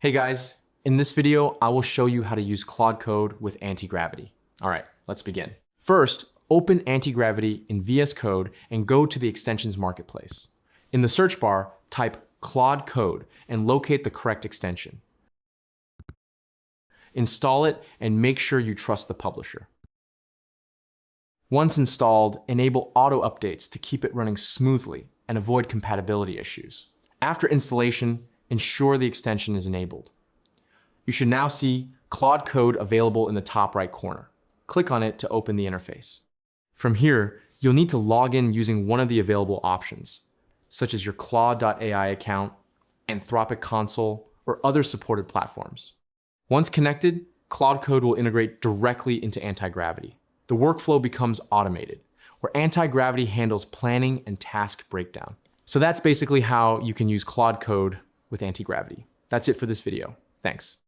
Hey guys, in this video, I will show you how to use Claude Code with anti-gravity. All right, let's begin. First, open anti-gravity in VS Code and go to the extensions marketplace. In the search bar, type Claude Code and locate the correct extension. Install it and make sure you trust the publisher. Once installed, enable auto updates to keep it running smoothly and avoid compatibility issues. After installation, ensure the extension is enabled. You should now see Claude Code available in the top right corner. Click on it to open the interface. From here, you'll need to log in using one of the available options, such as your Claude.ai account, Anthropic Console, or other supported platforms. Once connected, Claude Code will integrate directly into anti-gravity. The workflow becomes automated, where anti-gravity handles planning and task breakdown. So that's basically how you can use Claude Code with anti-gravity. That's it for this video. Thanks.